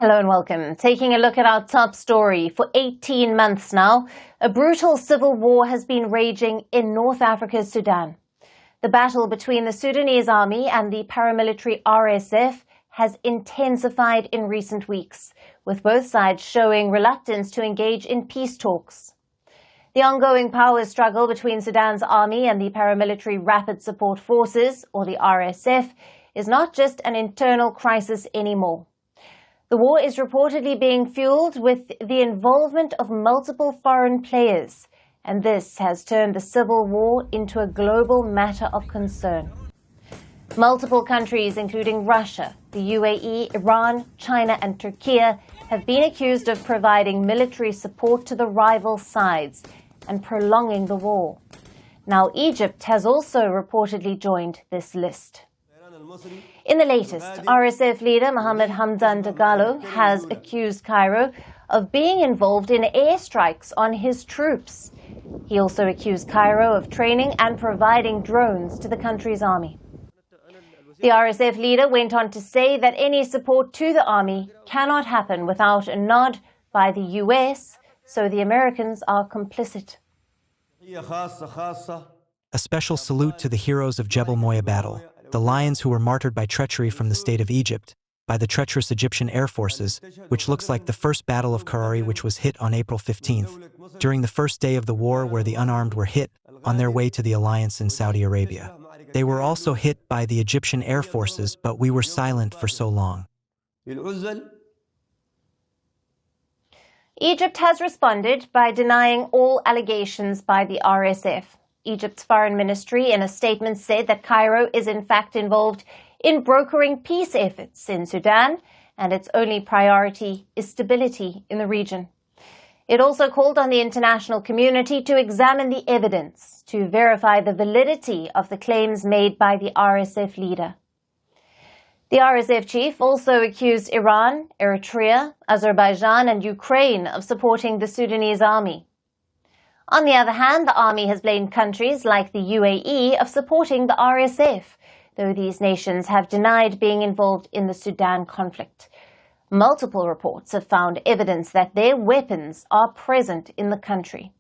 Hello and welcome. Taking a look at our top story. For 18 months now, a brutal civil war has been raging in North Africa's Sudan. The battle between the Sudanese army and the paramilitary RSF has intensified in recent weeks, with both sides showing reluctance to engage in peace talks. The ongoing power struggle between Sudan's army and the paramilitary Rapid Support Forces, or the RSF, is not just an internal crisis anymore. The war is reportedly being fueled with the involvement of multiple foreign players, and this has turned the civil war into a global matter of concern. Multiple countries, including Russia, the UAE, Iran, China and Turkey, have been accused of providing military support to the rival sides and prolonging the war. Now, Egypt has also reportedly joined this list. In the latest, RSF leader Mohamed Hamdan Dagalo has accused Cairo of being involved in airstrikes on his troops. He also accused Cairo of training and providing drones to the country's army. The RSF leader went on to say that any support to the army cannot happen without a nod by the US, so the Americans are complicit. A special salute to the heroes of Jebel Moya battle, the lions who were martyred by treachery from the state of Egypt, by the treacherous Egyptian air forces, which looks like the first battle of Karari, which was hit on April 15th, during the first day of the war where the unarmed were hit on their way to the alliance in Saudi Arabia. They were also hit by the Egyptian air forces, but we were silent for so long. Egypt has responded by denying all allegations by the RSF. Egypt's foreign ministry in a statement said that Cairo is in fact involved in brokering peace efforts in Sudan, and its only priority is stability in the region. It also called on the international community to examine the evidence to verify the validity of the claims made by the RSF leader. The RSF chief also accused Iran, Eritrea, Azerbaijan and Ukraine of supporting the Sudanese army. On the other hand, the army has blamed countries like the UAE of supporting the RSF, though these nations have denied being involved in the Sudan conflict. Multiple reports have found evidence that their weapons are present in the country.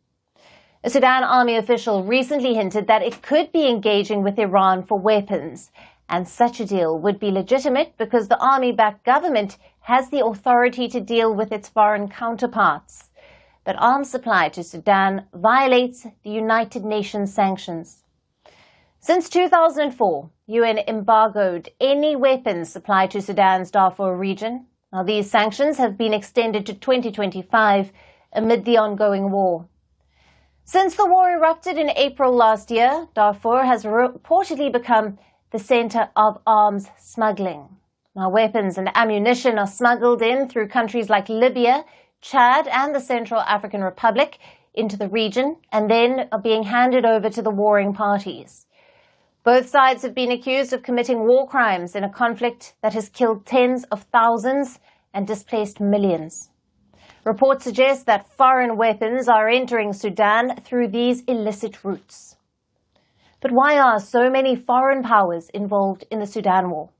A Sudan army official recently hinted that it could be engaging with Iran for weapons, and such a deal would be legitimate because the army-backed government has the authority to deal with its foreign counterparts. But arms supply to Sudan violates the United Nations sanctions. Since 2004, UN embargoed any weapons supplied to Sudan's Darfur region. Now, these sanctions have been extended to 2025 amid the ongoing war. Since the war erupted in April last year, Darfur has reportedly become the center of arms smuggling. Now, weapons and ammunition are smuggled in through countries like Libya, Chad and the Central African Republic into the region and then are being handed over to the warring parties. Both sides have been accused of committing war crimes in a conflict that has killed tens of thousands and displaced millions. Reports suggest that foreign weapons are entering Sudan through these illicit routes. But why are so many foreign powers involved in the Sudan war?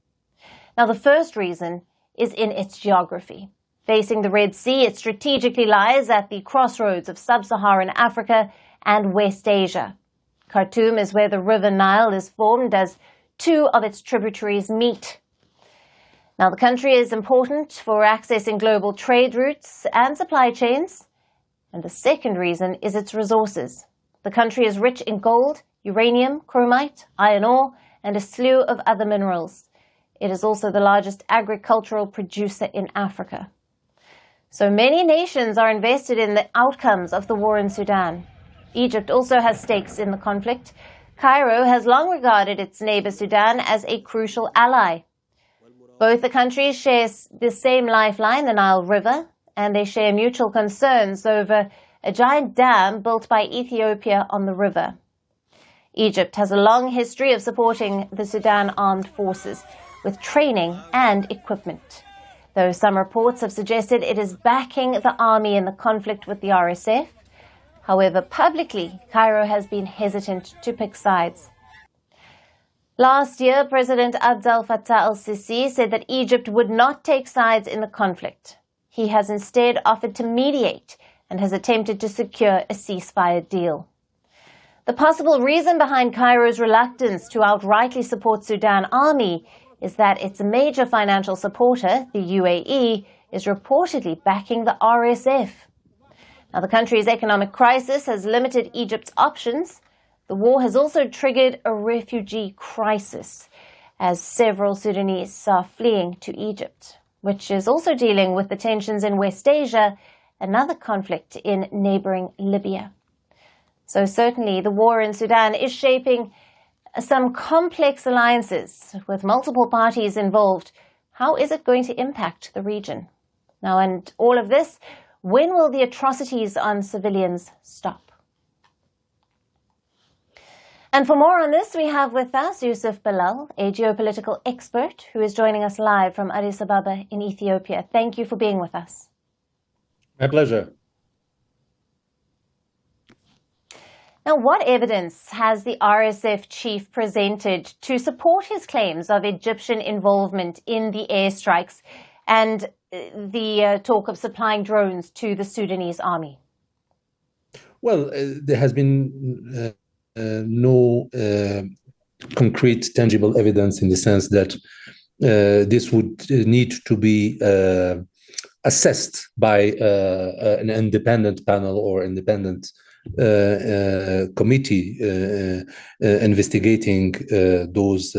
Now, the first reason is in its geography. Facing the Red Sea, it strategically lies at the crossroads of sub-Saharan Africa and West Asia. Khartoum is where the River Nile is formed as two of its tributaries meet. Now, the country is important for accessing global trade routes and supply chains. And the second reason is its resources. The country is rich in gold, uranium, chromite, iron ore, and a slew of other minerals. It is also the largest agricultural producer in Africa. So many nations are invested in the outcomes of the war in Sudan. Egypt also has stakes in the conflict. Cairo has long regarded its neighbor Sudan as a crucial ally. Both the countries share the same lifeline, the Nile River, and they share mutual concerns over a giant dam built by Ethiopia on the river. Egypt has a long history of supporting the Sudan armed forces with training and equipment. Though some reports have suggested it is backing the army in the conflict with the RSF. However, publicly, Cairo has been hesitant to pick sides. Last year, President Abdel Fattah al-Sisi said that Egypt would not take sides in the conflict. He has instead offered to mediate and has attempted to secure a ceasefire deal. The possible reason behind Cairo's reluctance to outrightly support Sudan army is that its major financial supporter, the UAE, is reportedly backing the RSF. Now, the country's economic crisis has limited Egypt's options. The war has also triggered a refugee crisis, as several Sudanese are fleeing to Egypt, which is also dealing with the tensions in West Asia, another conflict in neighboring Libya. So certainly the war in Sudan is shaping some complex alliances with multiple parties involved. How is it going to impact the region? Now, and all of this, when will the atrocities on civilians stop? And for more on this, we have with us Yusuf Bilal, a geopolitical expert who is joining us live from Addis Ababa in Ethiopia. Thank you for being with us. My pleasure. Now, what evidence has the RSF chief presented to support his claims of Egyptian involvement in the airstrikes and the talk of supplying drones to the Sudanese army? Well, there has been no concrete, tangible evidence in the sense that this would need to be assessed by an independent panel or independent committee investigating those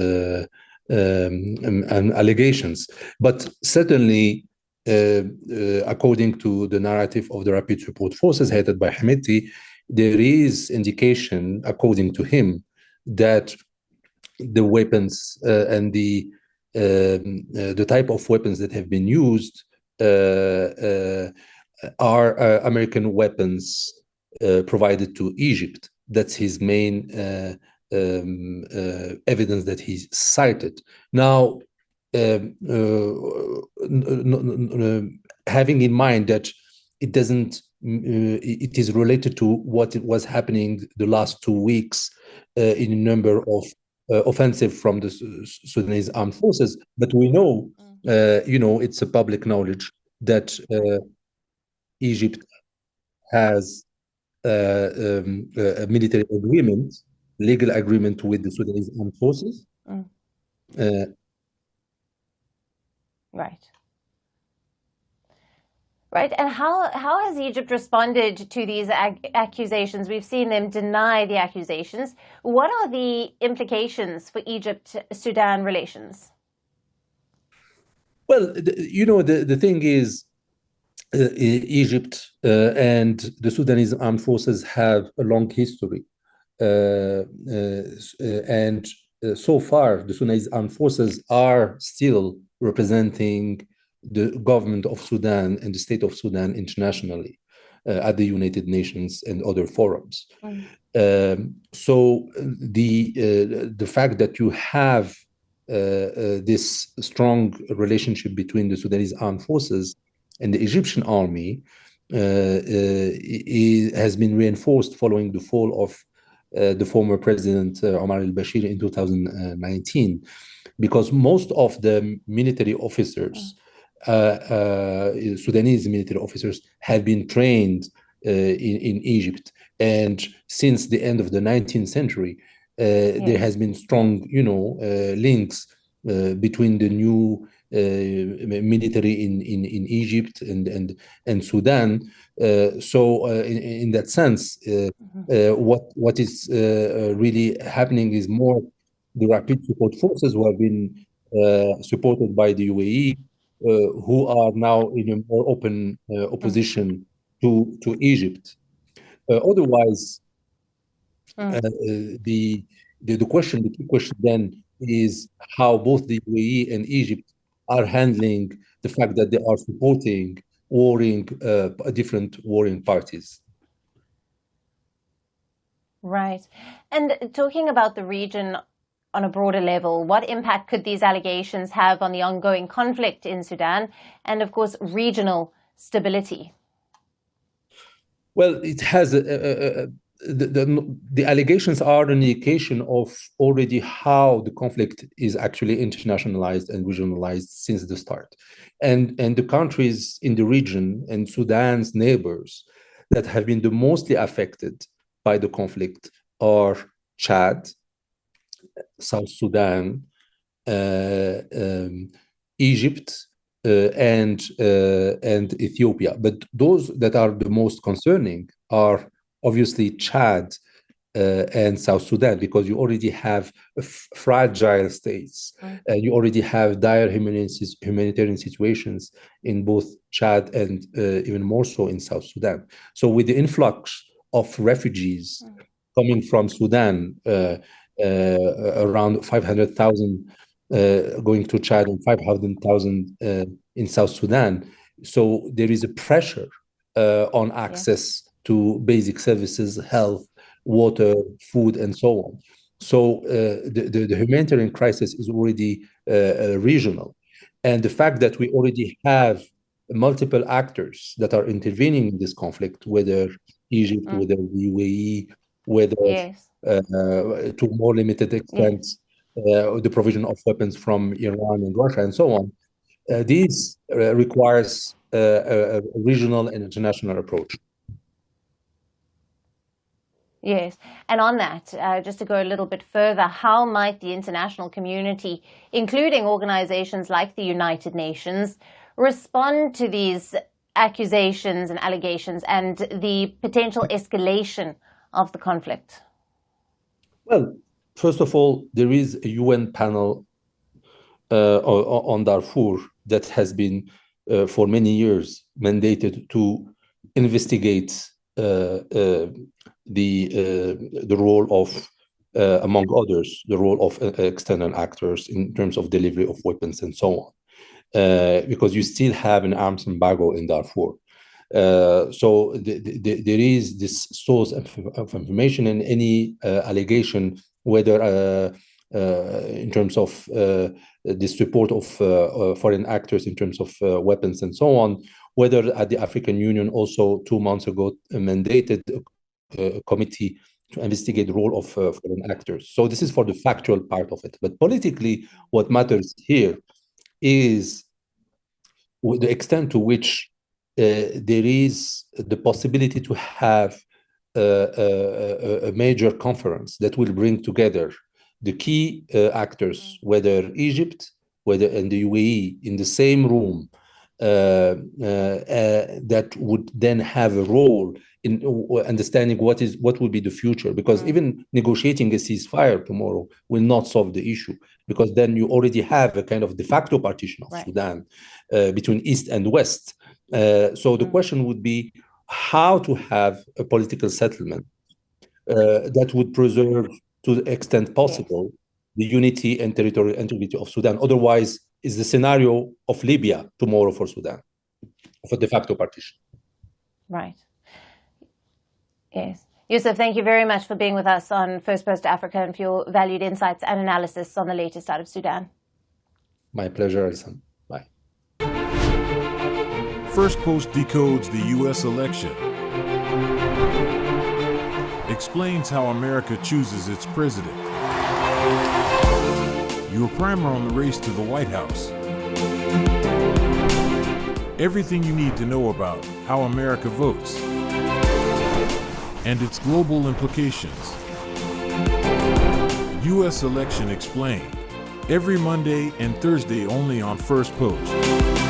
allegations. But certainly, according to the narrative of the Rapid Support Forces headed by Hemedti, there is indication, according to him, that the weapons and the type of weapons that have been used are American weapons provided to Egypt. That's his main evidence that he cited. Now, having in mind that it doesn't, it is related to what was happening the last 2 weeks in a number of offensive from the Sudanese armed forces. But we know, it's a public knowledge that Egypt has a military agreement, legal agreement with the Sudanese armed forces. Right. And how has Egypt responded to these accusations? We've seen them deny the accusations. What are the implications for Egypt-Sudan relations? Well, the thing is, Egypt and the Sudanese armed forces have a long history. And so far, the Sudanese armed forces are still representing the government of Sudan and the state of Sudan internationally at the United Nations and other forums. So the fact that you have this strong relationship between the Sudanese armed forces and the Egyptian army has been reinforced following the fall of the former president Omar al-Bashir in 2019, because most of the military officers, Sudanese military officers, have been trained in Egypt. And since the end of the 19th century, there has been strong, links between the new military in Egypt and Sudan. So in that sense, what is really happening is more the Rapid Support Forces who have been supported by the UAE, who are now in a more open opposition to Egypt. Otherwise, the key question then is how both the UAE and Egypt are handling the fact that they are supporting different warring parties. Right. And talking about the region on a broader level, what impact could these allegations have on the ongoing conflict in Sudan and, of course, regional stability? Well, it has a the allegations are an indication of already how the conflict is actually internationalized and regionalized since the start. And the countries in the region and Sudan's neighbors that have been the mostly affected by the conflict are Chad, South Sudan, Egypt, and Ethiopia. But those that are the most concerning are obviously Chad and South Sudan, because you already have fragile states. You already have dire humanitarian situations in both Chad and even more so in South Sudan. So with the influx of refugees coming from Sudan, around 500,000 going to Chad and 500,000 in South Sudan. So there is a pressure on access to basic services, health, water, food, and so on. So the humanitarian crisis is already regional. And the fact that we already have multiple actors that are intervening in this conflict, whether Egypt, whether the UAE, whether to more limited extent, the provision of weapons from Iran and Russia and so on, this requires a regional and international approach. Yes. And on that, just to go a little bit further, how might the international community, including organizations like the United Nations, respond to these accusations and allegations and the potential escalation of the conflict? Well, first of all, there is a UN panel on Darfur that has been for many years mandated to investigate the role of, among others, the role of external actors in terms of delivery of weapons and so on, because you still have an arms embargo in Darfur. So there is this source of information, and any allegation, whether in terms of the support of foreign actors in terms of weapons and so on, whether at the African Union also 2 months ago mandated a committee to investigate the role of foreign actors. So this is for the factual part of it. But politically, what matters here is the extent to which there is the possibility to have a major conference that will bring together the key actors, whether Egypt, whether in the UAE, in the same room, that would then have a role in understanding what will be the future. Because even negotiating a ceasefire tomorrow will not solve the issue, because then you already have a kind of de facto partition of Sudan between East and West. So the question would be how to have a political settlement that would preserve, to the extent possible, the unity and territorial integrity of Sudan. Otherwise, it's the scenario of Libya tomorrow for Sudan, of a de facto partition. Right. Yes. Yusuf, thank you very much for being with us on Firstpost Africa and for your valued insights and analysis on the latest out of Sudan. My pleasure, Alison. Bye. Firstpost decodes the U.S. election, explains how America chooses its president. Your primer on the race to the White House. Everything you need to know about how America votes and its global implications. U.S. Election Explained. Every Monday and Thursday only on Firstpost.